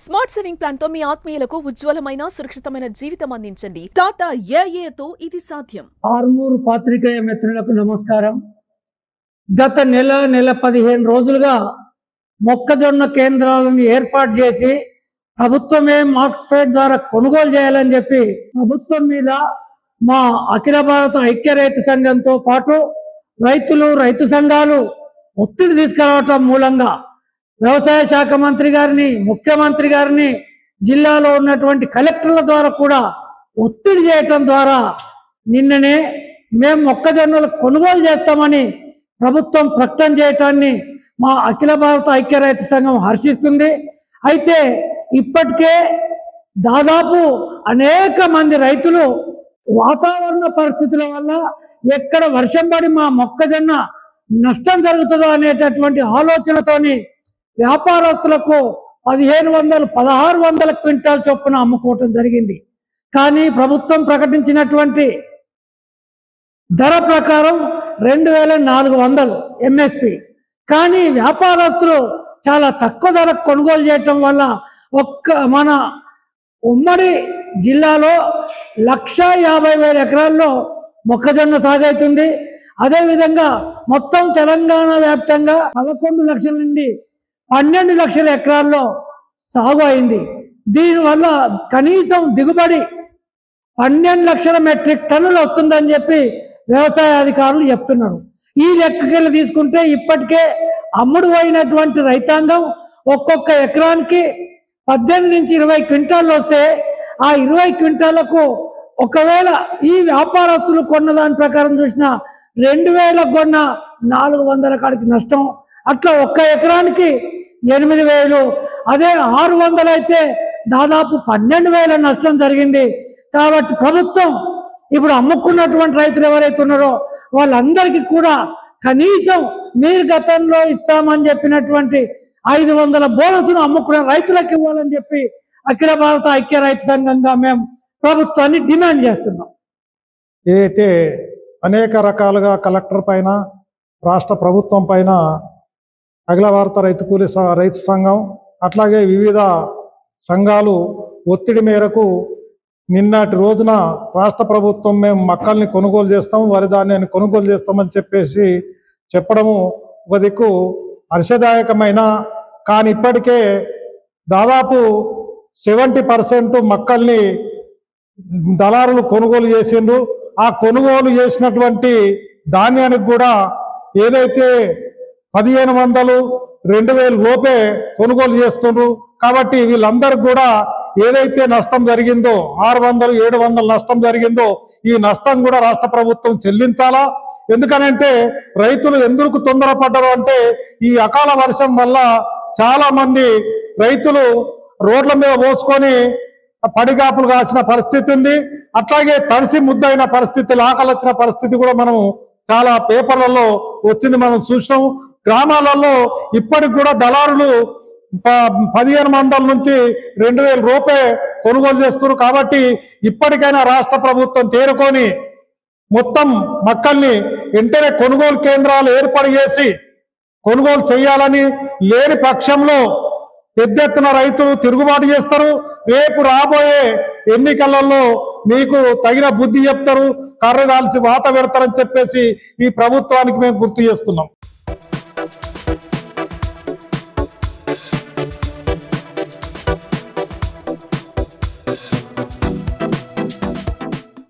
Smart saving plan తో మీ ఆత్మీయులకు ఉజ్వలమైన సురక్షితమైన జీవితం అందించండి. టాటా ఏఏతో ఇది సాధ్యం. ఆర్మూరు పాత్రికేయ మిత్రులకు నమస్కారం. గత నెల 15 రోజులుగా మొక్కజొన్న కేంద్రాలను ఏర్పాటు చేసి ప్రభుత్వమే మార్కెట్ ద్వారా కొనుగోలు చేయాలని చెప్పి ప్రభుత్వం మీద మా అఖిల భారత ఐక్య రైతు సంఘంతో పాటు రైతులు, రైతు సంఘాలు ఒత్తిడి తీసుకురావటం మూలంగా వ్యవసాయ శాఖ మంత్రి గారిని, ముఖ్యమంత్రి గారిని, జిల్లాలో ఉన్నటువంటి కలెక్టర్ల ద్వారా కూడా ఒత్తిడి చేయటం ద్వారా నిన్ననే మేము మొక్కజొన్నలు కొనుగోలు చేస్తామని ప్రభుత్వం ప్రకటన చేయటాన్ని మా అఖిల భారత ఐక్య రైతు సంఘం హర్షిస్తుంది. అయితే ఇప్పటికే దాదాపు అనేక మంది రైతులు వాతావరణ పరిస్థితుల వల్ల ఎక్కడ వర్షం పడి మా మొక్కజొన్న నష్టం జరుగుతుందో అనేటటువంటి ఆలోచనతోని వ్యాపారస్తులకు 1500, 1600 క్వింటాల్ చొప్పున అమ్ముకోవటం జరిగింది. కానీ ప్రభుత్వం ప్రకటించినటువంటి ధర ప్రకారం 2400 ఎంఎస్పి. కానీ వ్యాపారస్తులు చాలా తక్కువ ధరకు కొనుగోలు చేయటం వల్ల మన ఉమ్మడి జిల్లాలో 150,000 ఎకరాల్లో మొక్కజొన్న సాగవుతుంది. అదేవిధంగా మొత్తం తెలంగాణ వ్యాప్తంగా 11 లక్షల నుండి 12 లక్షల ఎకరాల్లో సాగు అయింది. దీనివల్ల కనీసం దిగుబడి 12 లక్షల మెట్రిక్ టన్నులు వస్తుందని చెప్పి వ్యవసాయ అధికారులు చెప్తున్నారు. ఈ లెక్కకెళ్ళి తీసుకుంటే ఇప్పటికే అమ్ముడు అయినటువంటి రైతాంగం ఒక్కొక్క ఎకరానికి 18 నుంచి 20 క్వింటాళ్ళు వస్తే ఆ 20 క్వింటాళ్లకు ఒకవేళ ఈ వ్యాపారస్తులు కొన్న దాని ప్రకారం చూసిన 2000 కొన్న 400 కాడికి నష్టం. అట్లా ఒక్క ఎకరానికి 8,000, అదే 600 అయితే దాదాపు 12,000 నష్టం జరిగింది. కాబట్టి ప్రభుత్వం ఇప్పుడు అమ్ముకున్నటువంటి రైతులు ఎవరైతే ఉన్నారో వాళ్ళందరికీ కూడా కనీసం మీరు గతంలో ఇస్తామని చెప్పినటువంటి 500 బోనస్ను అమ్ముకున్న రైతులకు ఇవ్వాలని చెప్పి అఖిల భారత ఐక్య రైతు సంఘంగా మేము ప్రభుత్వాన్ని డిమాండ్ చేస్తున్నాం. ఏదైతే అనేక రకాలుగా కలెక్టర్ పైన, రాష్ట్ర ప్రభుత్వం పైన అఖిల భారత రైతు సంఘం అట్లాగే వివిధ సంఘాలు ఒత్తిడి మేరకు నిన్నటి రోజున రాష్ట్ర ప్రభుత్వం మేము మక్కల్ని కొనుగోలు చేస్తాం, వరి ధాన్యాన్ని కొనుగోలు చేస్తామని చెప్పేసి చెప్పడము ఒక దిక్కు హర్షదాయకమైన. కానీ ఇప్పటికే దాదాపు 70% మక్కల్ని దళారులు కొనుగోలు చేసిండ్రు. ఆ కొనుగోలు చేసినటువంటి ధాన్యానికి కూడా ఏదైతే 1500, 2000 లోపే కొనుగోలు చేస్తుండ్రు. కాబట్టి వీళ్ళందరికీ కూడా ఏదైతే నష్టం జరిగిందో 600, 700 నష్టం జరిగిందో ఈ నష్టం కూడా రాష్ట్ర ప్రభుత్వం చెల్లించాలా. ఎందుకనంటే రైతులు ఎందుకు తొందరపడ్డారు అంటే ఈ అకాల వర్షం వల్ల చాలా మంది రైతులు రోడ్ల మీద పోసుకొని పడిగాపులు కాసిన పరిస్థితి ఉంది. అట్లాగే తడిసి ముద్దైన పరిస్థితి, ఆకలిచ్చిన పరిస్థితి కూడా మనం చాలా పేపర్లలో వచ్చింది, మనం చూసినాం. గ్రామాలలో ఇప్పటికి కూడా దళారులు 1500 నుంచి 2000 రూపే కొనుగోలు చేస్తున్నారు. కాబట్టి ఇప్పటికైనా రాష్ట్ర ప్రభుత్వం తేరుకొని మొత్తం మక్కల్ని వెంటనే కొనుగోలు కేంద్రాలు ఏర్పాటు చేసి కొనుగోలు చేయాలని, లేని పక్షంలో పెద్ద ఎత్తున రైతులు తిరుగుబాటు చేస్తారు. రేపు రాబోయే ఎన్నికలలో మీకు తగిన బుద్ధి చెప్తారు, కర్ర కాల్సి వాత పెడతారని చెప్పేసి ఈ ప్రభుత్వానికి మేము గుర్తు చేస్తున్నాం.